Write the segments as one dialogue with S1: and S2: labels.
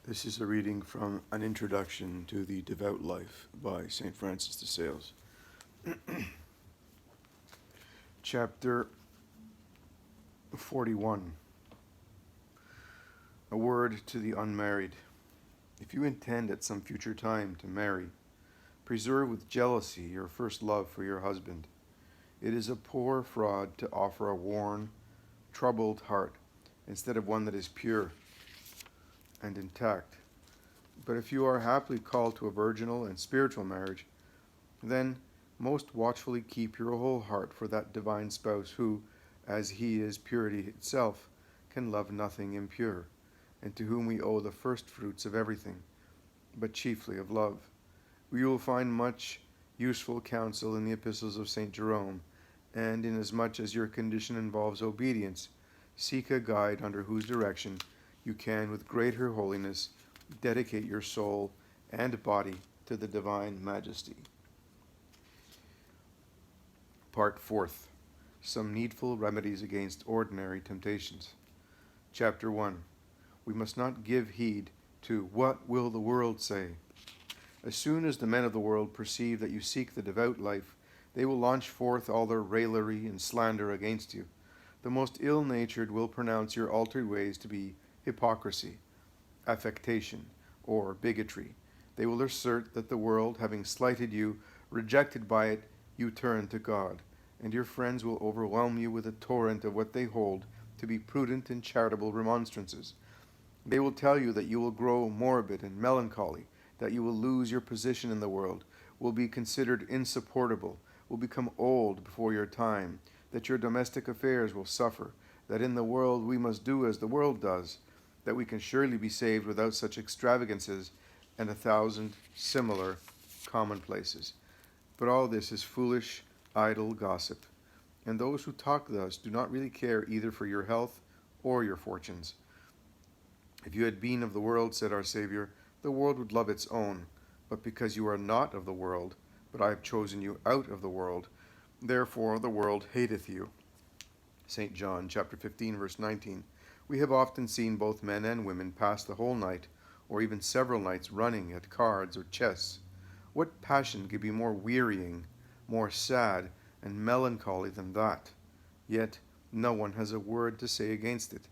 S1: This is a reading from An Introduction to the Devout Life by St. Francis de Sales. Chapter 41. A word to the unmarried. If you intend at some future time to marry, preserve with jealousy your first love for your husband. It is a poor fraud to offer a worn, troubled heart instead of one that is pure and intact. But if you are happily called to a virginal and spiritual marriage, then most watchfully keep your whole heart for that divine spouse who, as he is purity itself, can love nothing impure, and to whom we owe the first fruits of everything, but chiefly of love. You will find much useful counsel in the epistles of St. Jerome, and inasmuch as your condition involves obedience, seek a guide under whose direction you can, with greater holiness, dedicate your soul and body to the divine majesty. Part 4th. Some needful remedies against ordinary temptations. Chapter 1. We must not give heed to what will the world say. As soon as the men of the world perceive that you seek the devout life, they will launch forth all their raillery and slander against you. The most ill-natured will pronounce your altered ways to be hypocrisy, affectation, or bigotry. They will assert that the world, having slighted you, rejected by it, you turn to God, and your friends will overwhelm you with a torrent of what they hold to be prudent and charitable remonstrances. They will tell you that you will grow morbid and melancholy, that you will lose your position in the world, will be considered insupportable, will become old before your time, that your domestic affairs will suffer, that in the world we must do as the world does, that we can surely be saved without such extravagances, and 1,000 similar commonplaces. But all this is foolish, idle gossip, and those who talk thus do not really care either for your health or your fortunes. If you had been of the world, said our Savior, the world would love its own, but because you are not of the world, but I have chosen you out of the world, therefore the world hateth you. St. John chapter 15, verse 19. We have often seen both men and women pass the whole night, or even several nights, running at cards or chess. What passion could be more wearying, more sad and melancholy than that? Yet no one has a word to say against it,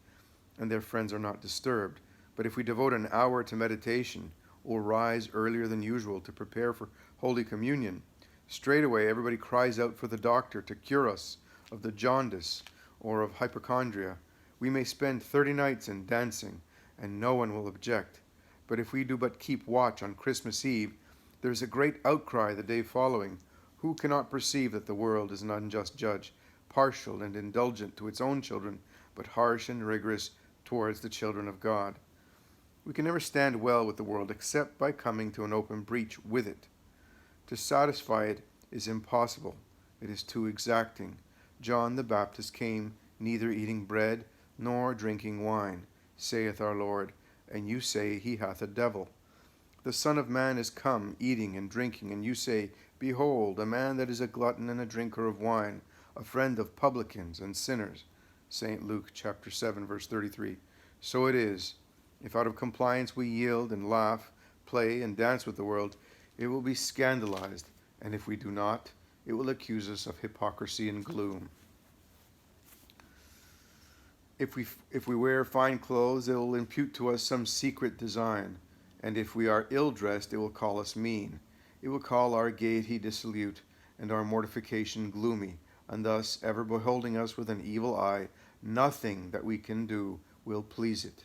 S1: and their friends are not disturbed. But if we devote an hour to meditation, or rise earlier than usual to prepare for Holy Communion, straightway everybody cries out for the doctor to cure us of the jaundice or of hypochondria. We may spend 30 nights in dancing, and no one will object. But if we do but keep watch on Christmas Eve, there is a great outcry the day following. Who cannot perceive that the world is an unjust judge, partial and indulgent to its own children, but harsh and rigorous towards the children of God? We can never stand well with the world except by coming to an open breach with it. To satisfy it is impossible. It is too exacting. John the Baptist came neither eating bread nor drinking wine, saith our Lord, and you say he hath a devil. The Son of Man is come eating and drinking, and you say, Behold, a man that is a glutton and a drinker of wine, a friend of publicans and sinners. St. Luke chapter 7, verse 33. So it is. If out of compliance we yield and laugh, play, and dance with the world, it will be scandalized, and if we do not, it will accuse us of hypocrisy and gloom. If we wear fine clothes, it will impute to us some secret design, and if we are ill-dressed, it will call us mean. It will call our gaiety dissolute, and our mortification gloomy, and thus, ever beholding us with an evil eye, nothing that we can do will please it.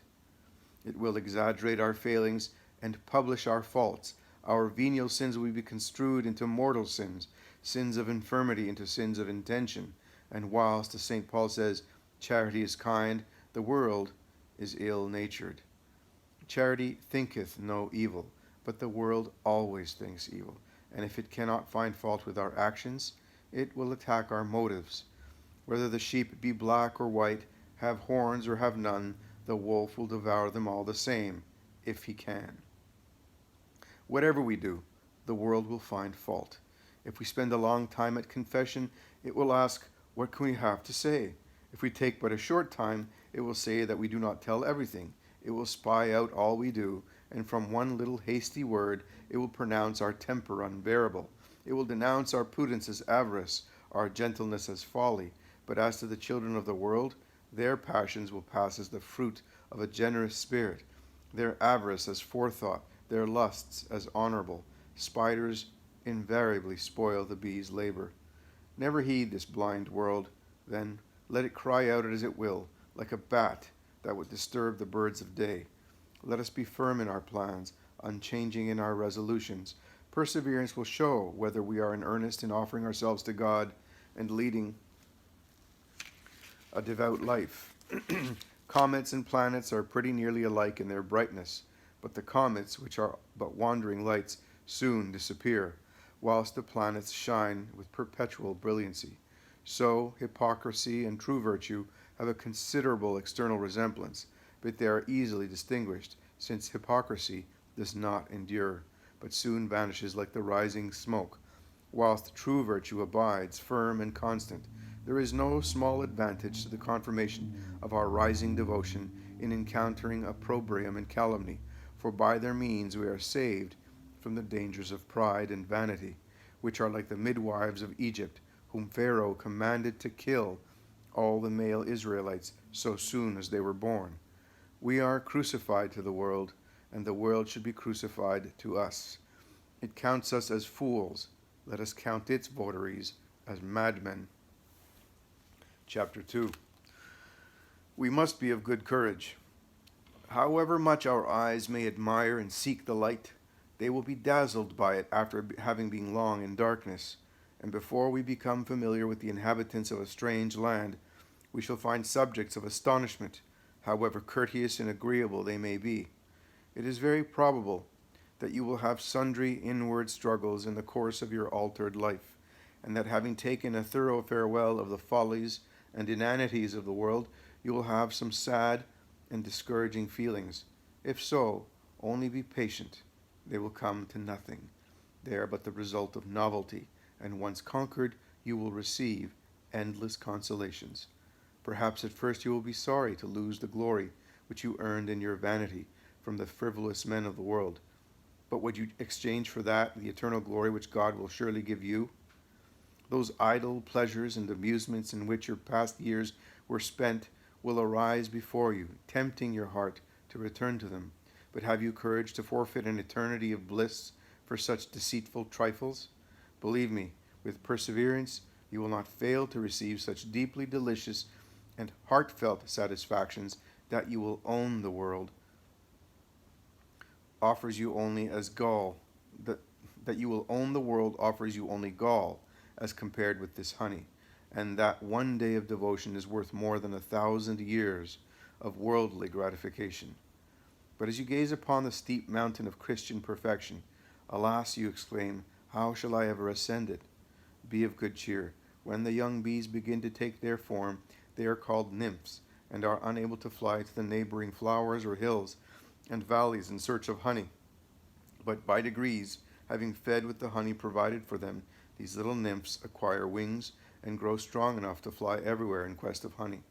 S1: It will exaggerate our failings and publish our faults. Our venial sins will be construed into mortal sins, sins of infirmity into sins of intention, and whilst, as St. Paul says, charity is kind, the world is ill-natured. Charity thinketh no evil, but the world always thinks evil, and if it cannot find fault with our actions, it will attack our motives. Whether the sheep be black or white, have horns or have none, the wolf will devour them all the same, if he can. Whatever we do, the world will find fault. If we spend a long time at confession, it will ask, what can we have to say? If we take but a short time, it will say that we do not tell everything. It will spy out all we do, and from one little hasty word it will pronounce our temper unbearable. It will denounce our prudence as avarice, our gentleness as folly. But as to the children of the world, their passions will pass as the fruit of a generous spirit, their avarice as forethought, their lusts as honorable. Spiders invariably spoil the bee's labor. Never heed this blind world, then, let it cry out as it will, like a bat that would disturb the birds of day. Let us be firm in our plans, unchanging in our resolutions. Perseverance will show whether we are in earnest in offering ourselves to God and leading a devout life. Comets and planets are pretty nearly alike in their brightness, but the comets, which are but wandering lights, soon disappear, whilst the planets shine with perpetual brilliancy. So hypocrisy and true virtue have a considerable external resemblance, but they are easily distinguished, since hypocrisy does not endure, but soon vanishes like the rising smoke, whilst true virtue abides firm and constant. There is no small advantage to the confirmation of our rising devotion in encountering opprobrium and calumny, for by their means we are saved from the dangers of pride and vanity, which are like the midwives of Egypt, whom Pharaoh commanded to kill all the male Israelites so soon as they were born. We are crucified to the world, and the world should be crucified to us. It counts us as fools. Let us count its votaries as madmen. Chapter 2. We must be of good courage. However much our eyes may admire and seek the light, they will be dazzled by it after having been long in darkness, and before we become familiar with the inhabitants of a strange land, we shall find subjects of astonishment, however courteous and agreeable they may be. It is very probable that you will have sundry inward struggles in the course of your altered life, and that having taken a thorough farewell of the follies and inanities of the world, you will have some sad and discouraging feelings. If so, only be patient. They will come to nothing. They are but the result of novelty, and once conquered, you will receive endless consolations. Perhaps at first you will be sorry to lose the glory which you earned in your vanity from the frivolous men of the world. But would you exchange for that the eternal glory which God will surely give you? Those idle pleasures and amusements in which your past years were spent will arise before you, tempting your heart to return to them. But have you courage to forfeit an eternity of bliss for such deceitful trifles? Believe me, with perseverance you will not fail to receive such deeply delicious and heartfelt satisfactions that you will own the world offers you only as gall, that you will own the world offers you only gall as compared with this honey, and that one day of devotion is worth more than 1,000 years of worldly gratification. But as you gaze upon the steep mountain of Christian perfection, alas, you exclaim, how shall I ever ascend it? Be of good cheer. When the young bees begin to take their form, they are called nymphs, and are unable to fly to the neighboring flowers or hills and valleys in search of honey. But by degrees, having fed with the honey provided for them, these little nymphs acquire wings and grow strong enough to fly everywhere in quest of honey.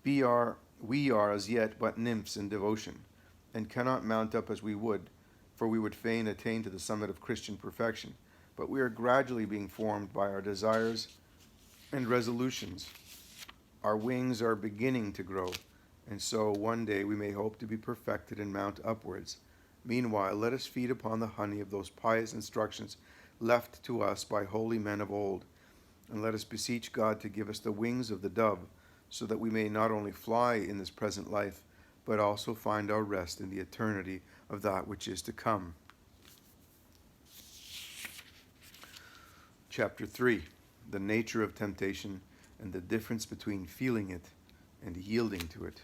S1: We are as yet but nymphs in devotion, and cannot mount up as we would, for we would fain attain to the summit of Christian perfection. But we are gradually being formed by our desires and resolutions. Our wings are beginning to grow, and so one day we may hope to be perfected and mount upwards. Meanwhile, let us feed upon the honey of those pious instructions left to us by holy men of old, and let us beseech God to give us the wings of the dove, so that we may not only fly in this present life, but also find our rest in the eternity of that which is to come. Chapter 3. The nature of temptation and the difference between feeling it and yielding to it.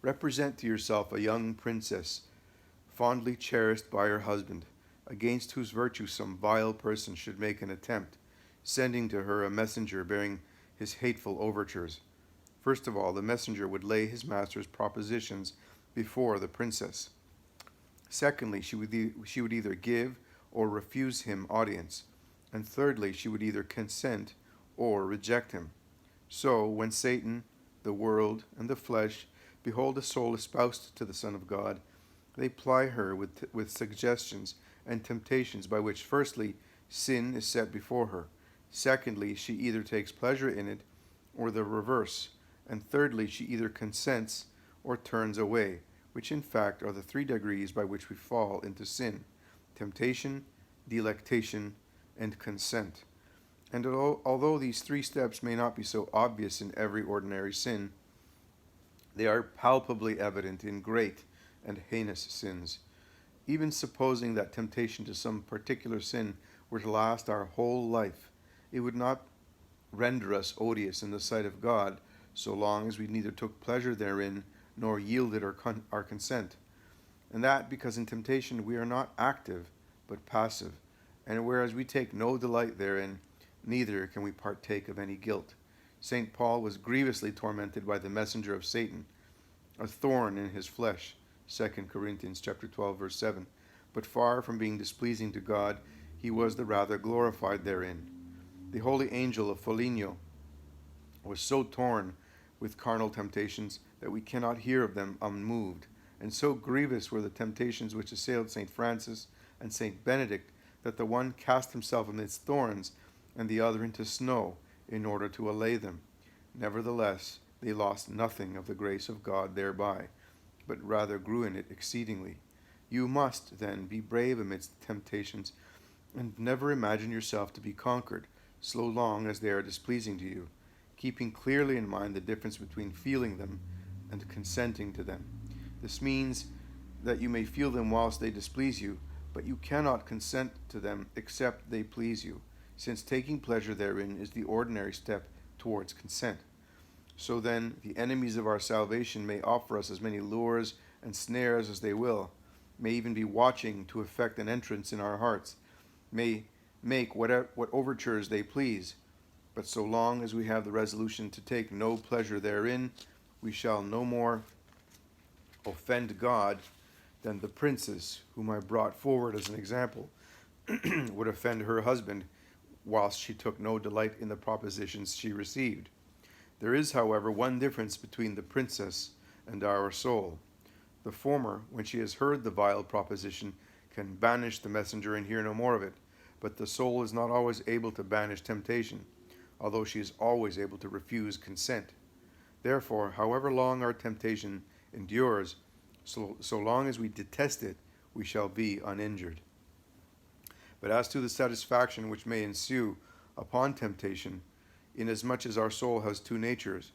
S1: Represent to yourself a young princess, fondly cherished by her husband, against whose virtue some vile person should make an attempt, sending to her a messenger bearing his hateful overtures. First of all, the messenger would lay his master's propositions before the princess. Secondly, she would either give or refuse him audience. And thirdly, she would either consent or reject him. So, when Satan, the world, and the flesh behold a soul espoused to the Son of God. They ply her with suggestions and temptations by which, firstly, sin is set before her. Secondly, she either takes pleasure in it or the reverse. And thirdly, she either consents or turns away, which in fact are the 3 degrees by which we fall into sin: temptation, delectation, and consent. And although these 3 steps may not be so obvious in every ordinary sin, they are palpably evident in great and heinous sins. Even supposing that temptation to some particular sin were to last our whole life, it would not render us odious in the sight of God, so long as we neither took pleasure therein nor yielded our consent. And that because in temptation we are not active, but passive, and whereas we take no delight therein, neither can we partake of any guilt. St. Paul was grievously tormented by the messenger of Satan, a thorn in his flesh, 2 Corinthians chapter 12, verse 7. But far from being displeasing to God, he was the rather glorified therein. The holy angel of Foligno was so torn with carnal temptations that we cannot hear of them unmoved, and so grievous were the temptations which assailed St. Francis and St. Benedict that the one cast himself amidst thorns and the other into snow in order to allay them. Nevertheless, they lost nothing of the grace of God thereby, but rather grew in it exceedingly. You must, then, be brave amidst temptations, and never imagine yourself to be conquered, so long as they are displeasing to you, keeping clearly in mind the difference between feeling them and consenting to them. This means that you may feel them whilst they displease you, but you cannot consent to them except they please you, since taking pleasure therein is the ordinary step towards consent. So then, the enemies of our salvation may offer us as many lures and snares as they will, may even be watching to effect an entrance in our hearts, may make what overtures they please, but so long as we have the resolution to take no pleasure therein, we shall no more offend God than the princess, whom I brought forward as an example, would offend her husband, whilst she took no delight in the propositions she received. There is, however, one difference between the princess and our soul. The former, when she has heard the vile proposition, can banish the messenger and hear no more of it, but the soul is not always able to banish temptation, although she is always able to refuse consent. Therefore, however long our temptation endures, so long as we detest it, we shall be uninjured. But as to the satisfaction which may ensue upon temptation, inasmuch as our soul has 2 natures,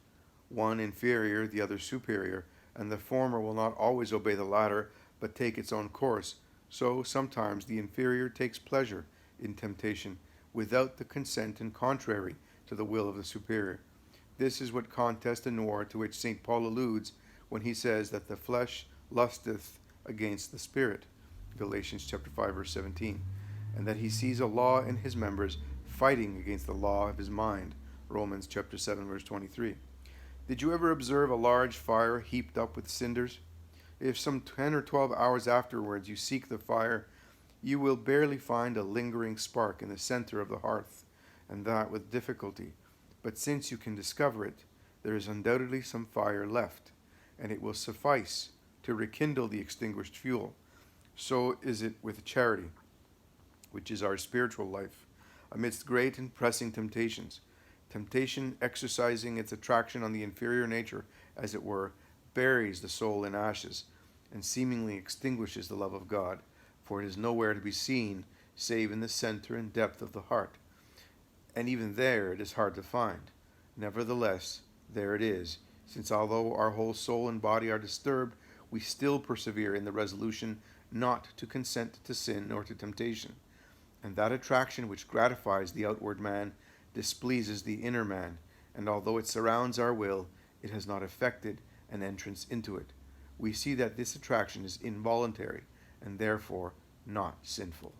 S1: one inferior, the other superior, and the former will not always obey the latter, but take its own course, so sometimes the inferior takes pleasure in temptation without the consent and contrary to the will of the superior. This is what contest and war to which St. Paul alludes when he says that the flesh lusteth against the spirit, Galatians chapter 5, verse 17, and that he sees a law in his members fighting against the law of his mind, Romans chapter 7, verse 23. Did you ever observe a large fire heaped up with cinders? If some 10 or 12 hours afterwards you seek the fire, you will barely find a lingering spark in the center of the hearth, and that with difficulty. But since you can discover it, there is undoubtedly some fire left, and it will suffice to rekindle the extinguished fuel. So is it with charity, which is our spiritual life, amidst great and pressing temptations. Temptation, exercising its attraction on the inferior nature, as it were, buries the soul in ashes, and seemingly extinguishes the love of God, for it is nowhere to be seen save in the center and depth of the heart. And even there it is hard to find. Nevertheless, there it is, since although our whole soul and body are disturbed, we still persevere in the resolution not to consent to sin or to temptation. And that attraction which gratifies the outward man displeases the inner man, and although it surrounds our will, it has not effected an entrance into it. We see that this attraction is involuntary, and therefore not sinful.